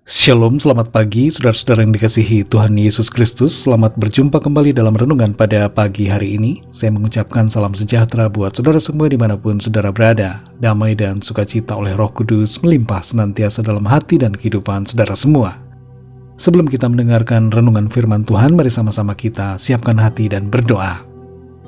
Shalom, selamat pagi saudara-saudara yang dikasihi Tuhan Yesus Kristus. Selamat berjumpa kembali dalam renungan pada pagi hari ini. Saya mengucapkan salam sejahtera buat saudara semua dimanapun saudara berada. Damai dan sukacita oleh Roh Kudus melimpah senantiasa dalam hati dan kehidupan saudara semua. Sebelum kita mendengarkan renungan firman Tuhan, mari sama-sama kita siapkan hati dan berdoa.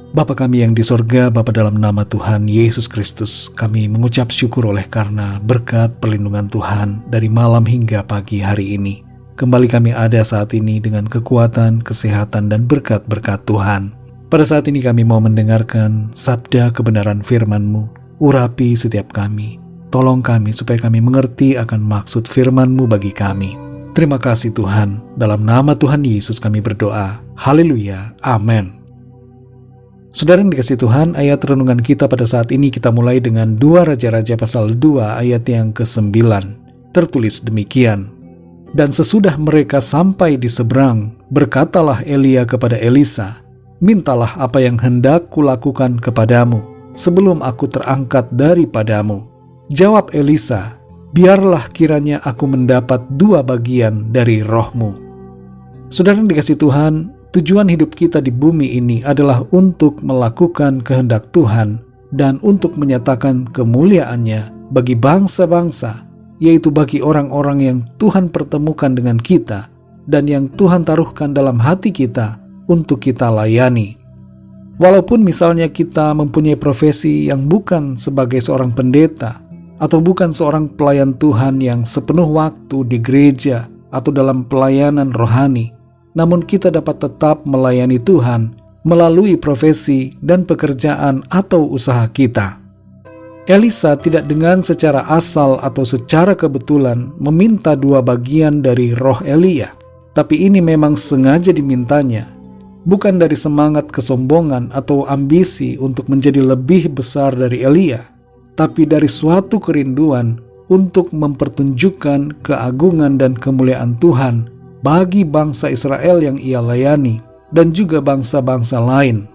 Bapa kami yang di sorga, Bapa dalam nama Tuhan Yesus Kristus, kami mengucap syukur oleh karena berkat perlindungan Tuhan dari malam hingga pagi hari ini. Kembali kami ada saat ini dengan kekuatan, kesehatan, dan berkat-berkat Tuhan. Pada saat ini kami mau mendengarkan sabda kebenaran firman-Mu. Urapi setiap kami. Tolong kami supaya kami mengerti akan maksud firman-Mu bagi kami. Terima kasih Tuhan. Dalam nama Tuhan Yesus kami berdoa. Haleluya. Amin. Saudara yang dikasihi Tuhan, ayat renungan kita pada saat ini kita mulai dengan 2 Raja-Raja pasal 2 ayat yang ke-9. Tertulis demikian. Dan sesudah mereka sampai di seberang, berkatalah Elia kepada Elisa, mintalah apa yang hendak kulakukan kepadamu, sebelum aku terangkat daripadamu. Jawab Elisa, biarlah kiranya aku mendapat 2 bagian dari rohmu. Saudara yang dikasihi Tuhan, tujuan hidup kita di bumi ini adalah untuk melakukan kehendak Tuhan dan untuk menyatakan kemuliaan-Nya bagi bangsa-bangsa, yaitu bagi orang-orang yang Tuhan pertemukan dengan kita dan yang Tuhan taruhkan dalam hati kita untuk kita layani. Walaupun misalnya kita mempunyai profesi yang bukan sebagai seorang pendeta atau bukan seorang pelayan Tuhan yang sepenuh waktu di gereja atau dalam pelayanan rohani, namun kita dapat tetap melayani Tuhan melalui profesi dan pekerjaan atau usaha kita. Elisa tidak dengan secara asal atau secara kebetulan meminta 2 bagian dari roh Elia, tapi ini memang sengaja dimintanya, bukan dari semangat kesombongan atau ambisi untuk menjadi lebih besar dari Elia, tapi dari suatu kerinduan untuk mempertunjukkan keagungan dan kemuliaan Tuhan bagi bangsa Israel yang ia layani dan juga bangsa-bangsa lain.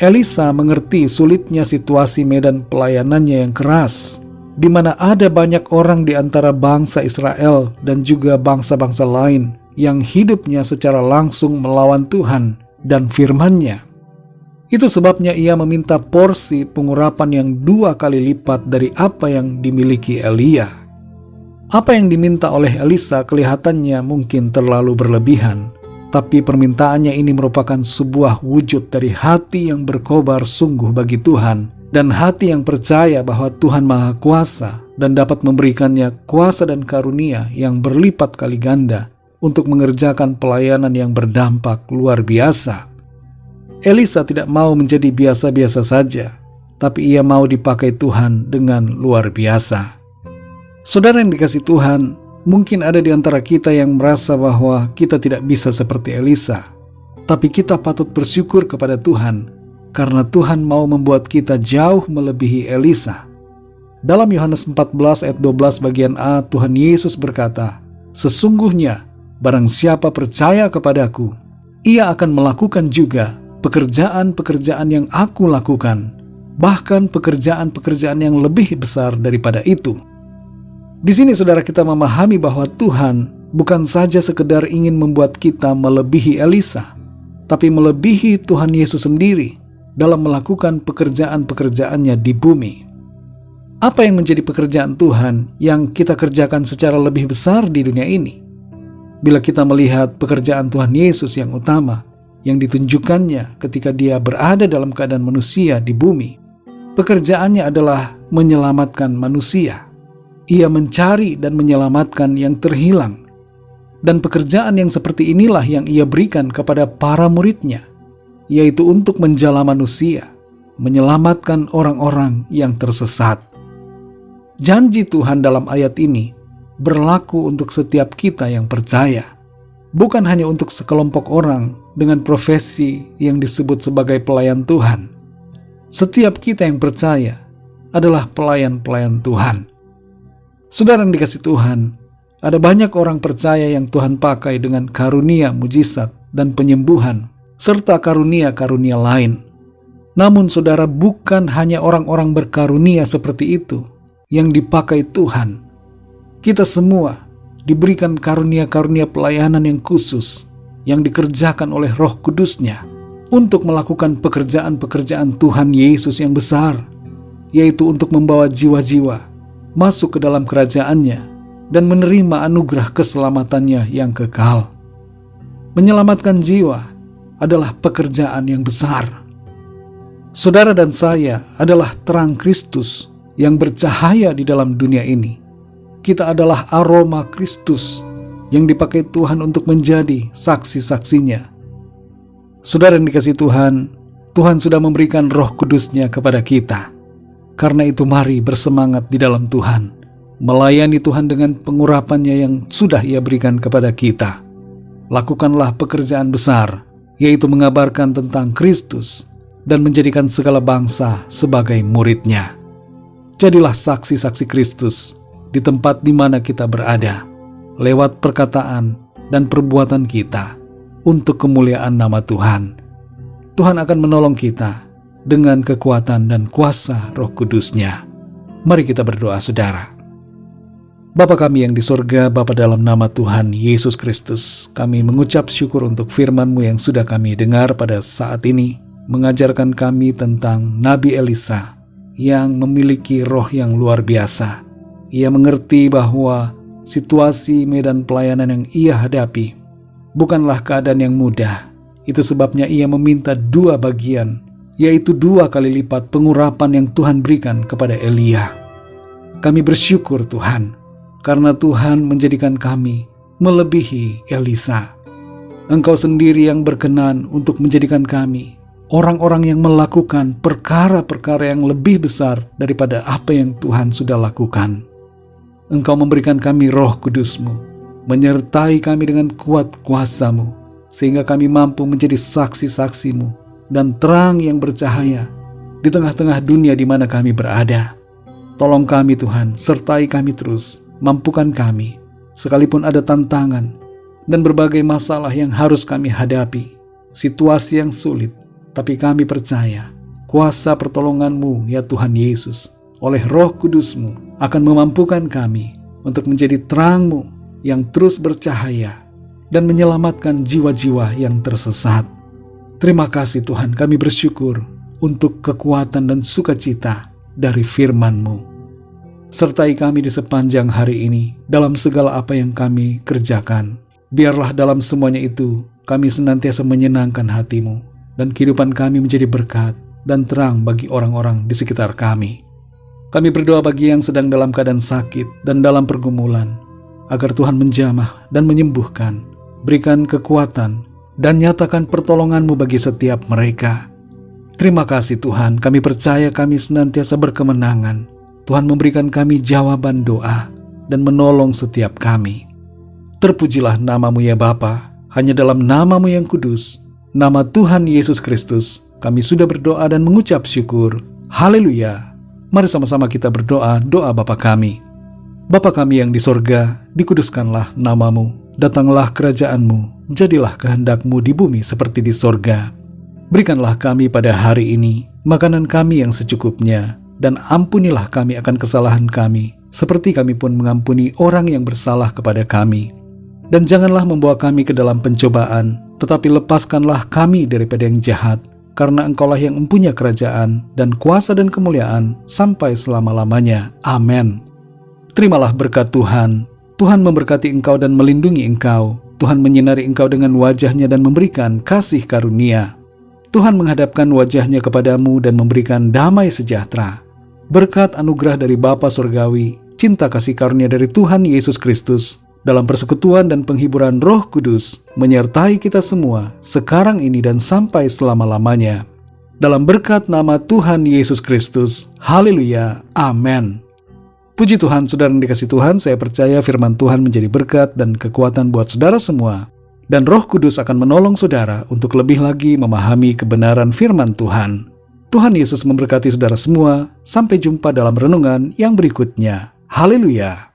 Elisa mengerti sulitnya situasi medan pelayanannya yang keras, di mana ada banyak orang di antara bangsa Israel dan juga bangsa-bangsa lain yang hidupnya secara langsung melawan Tuhan dan firman-Nya. Itu sebabnya ia meminta porsi pengurapan yang 2 kali lipat dari apa yang dimiliki Elia. Apa yang diminta oleh Elisa kelihatannya mungkin terlalu berlebihan, tapi permintaannya ini merupakan sebuah wujud dari hati yang berkobar sungguh bagi Tuhan dan hati yang percaya bahwa Tuhan Maha Kuasa dan dapat memberikannya kuasa dan karunia yang berlipat kali ganda untuk mengerjakan pelayanan yang berdampak luar biasa. Elisa tidak mau menjadi biasa-biasa saja, tapi ia mau dipakai Tuhan dengan luar biasa. Saudara yang dikasihi Tuhan, mungkin ada di antara kita yang merasa bahwa kita tidak bisa seperti Elisa. Tapi kita patut bersyukur kepada Tuhan, karena Tuhan mau membuat kita jauh melebihi Elisa. Dalam Yohanes 14 ayat 12 bagian A, Tuhan Yesus berkata, sesungguhnya barang siapa percaya kepadaku, ia akan melakukan juga pekerjaan-pekerjaan yang aku lakukan, bahkan pekerjaan-pekerjaan yang lebih besar daripada itu. Di sini saudara kita memahami bahwa Tuhan bukan saja sekedar ingin membuat kita melebihi Elisa, tapi melebihi Tuhan Yesus sendiri dalam melakukan pekerjaan-pekerjaannya di bumi. Apa yang menjadi pekerjaan Tuhan yang kita kerjakan secara lebih besar di dunia ini? Bila kita melihat pekerjaan Tuhan Yesus yang utama, yang ditunjukkannya ketika Dia berada dalam keadaan manusia di bumi, pekerjaannya adalah menyelamatkan manusia. Ia mencari dan menyelamatkan yang terhilang. Dan pekerjaan yang seperti inilah yang ia berikan kepada para murid-Nya, yaitu untuk menjala manusia, menyelamatkan orang-orang yang tersesat. Janji Tuhan dalam ayat ini berlaku untuk setiap kita yang percaya, bukan hanya untuk sekelompok orang dengan profesi yang disebut sebagai pelayan Tuhan. Setiap kita yang percaya adalah pelayan-pelayan Tuhan. Saudara yang dikasihi Tuhan, ada banyak orang percaya yang Tuhan pakai dengan karunia mujizat dan penyembuhan, serta karunia-karunia lain. Namun saudara, bukan hanya orang-orang berkarunia seperti itu yang dipakai Tuhan. Kita semua diberikan karunia-karunia pelayanan yang khusus yang dikerjakan oleh Roh Kudus-Nya untuk melakukan pekerjaan-pekerjaan Tuhan Yesus yang besar, yaitu untuk membawa jiwa-jiwa masuk ke dalam kerajaan-Nya dan menerima anugerah keselamatannya yang kekal. Menyelamatkan jiwa adalah pekerjaan yang besar. Saudara dan saya adalah terang Kristus yang bercahaya di dalam dunia ini. Kita adalah aroma Kristus yang dipakai Tuhan untuk menjadi saksi-saksinya. Saudara yang dikasihi Tuhan, Tuhan sudah memberikan Roh Kudus-Nya kepada kita. Karena itu mari bersemangat di dalam Tuhan, melayani Tuhan dengan pengurapan-Nya yang sudah Ia berikan kepada kita. Lakukanlah pekerjaan besar, yaitu mengabarkan tentang Kristus dan menjadikan segala bangsa sebagai murid-Nya. Jadilah saksi-saksi Kristus di tempat di mana kita berada, lewat perkataan dan perbuatan kita untuk kemuliaan nama Tuhan. Tuhan akan menolong kita dengan kekuatan dan kuasa Roh Kudus-Nya. Mari kita berdoa, saudara. Bapa kami yang di sorga, Bapa, dalam nama Tuhan Yesus Kristus, kami mengucap syukur untuk firman-Mu yang sudah kami dengar pada saat ini, mengajarkan kami tentang Nabi Elisa yang memiliki roh yang luar biasa. Ia mengerti bahwa situasi medan pelayanan yang ia hadapi bukanlah keadaan yang mudah. Itu sebabnya ia meminta 2 bagian, yaitu 2 kali lipat pengurapan yang Tuhan berikan kepada Elia. Kami bersyukur Tuhan, karena Tuhan menjadikan kami melebihi Elisa. Engkau sendiri yang berkenan untuk menjadikan kami orang-orang yang melakukan perkara-perkara yang lebih besar daripada apa yang Tuhan sudah lakukan. Engkau memberikan kami Roh Kudus-Mu, menyertai kami dengan kuat kuasa-Mu, sehingga kami mampu menjadi saksi-saksi-Mu dan terang yang bercahaya di tengah-tengah dunia di mana kami berada. Tolong kami Tuhan, sertai kami terus, mampukan kami, sekalipun ada tantangan dan berbagai masalah yang harus kami hadapi, situasi yang sulit, tapi kami percaya kuasa pertolongan-Mu ya Tuhan Yesus oleh Roh Kudus-Mu akan memampukan kami untuk menjadi terang-Mu yang terus bercahaya dan menyelamatkan jiwa-jiwa yang tersesat. Terima kasih Tuhan, kami bersyukur untuk kekuatan dan sukacita dari firman-Mu. Sertai kami di sepanjang hari ini dalam segala apa yang kami kerjakan. Biarlah dalam semuanya itu kami senantiasa menyenangkan hati-Mu dan kehidupan kami menjadi berkat dan terang bagi orang-orang di sekitar kami. Kami berdoa bagi yang sedang dalam keadaan sakit dan dalam pergumulan, agar Tuhan menjamah dan menyembuhkan, berikan kekuatan, dan nyatakan pertolongan-Mu bagi setiap mereka. Terima kasih Tuhan, kami percaya kami senantiasa berkemenangan. Tuhan memberikan kami jawaban doa dan menolong setiap kami. Terpujilah nama-Mu ya Bapa, hanya dalam nama-Mu yang kudus, nama Tuhan Yesus Kristus, kami sudah berdoa dan mengucap syukur. Haleluya. Mari sama-sama kita berdoa, doa Bapa kami. Bapa kami yang di sorga, dikuduskanlah nama-Mu, datanglah kerajaan-Mu, jadilah kehendak-Mu di bumi seperti di sorga. Berikanlah kami pada hari ini makanan kami yang secukupnya, dan ampunilah kami akan kesalahan kami, seperti kami pun mengampuni orang yang bersalah kepada kami. Dan janganlah membawa kami ke dalam pencobaan, tetapi lepaskanlah kami daripada yang jahat, karena Engkaulah yang mempunyai kerajaan dan kuasa dan kemuliaan sampai selama-lamanya. Amin. Terimalah berkat Tuhan. Tuhan memberkati engkau dan melindungi engkau. Tuhan menyinari engkau dengan wajah-Nya dan memberikan kasih karunia. Tuhan menghadapkan wajah-Nya kepadamu dan memberikan damai sejahtera. Berkat anugerah dari Bapa Surgawi, cinta kasih karunia dari Tuhan Yesus Kristus, dalam persekutuan dan penghiburan Roh Kudus, menyertai kita semua, sekarang ini dan sampai selama-lamanya. Dalam berkat nama Tuhan Yesus Kristus, haleluya, amin. Puji Tuhan, saudara yang dikasihi Tuhan, saya percaya firman Tuhan menjadi berkat dan kekuatan buat saudara semua. Dan Roh Kudus akan menolong saudara untuk lebih lagi memahami kebenaran firman Tuhan. Tuhan Yesus memberkati saudara semua. Sampai jumpa dalam renungan yang berikutnya. Haleluya.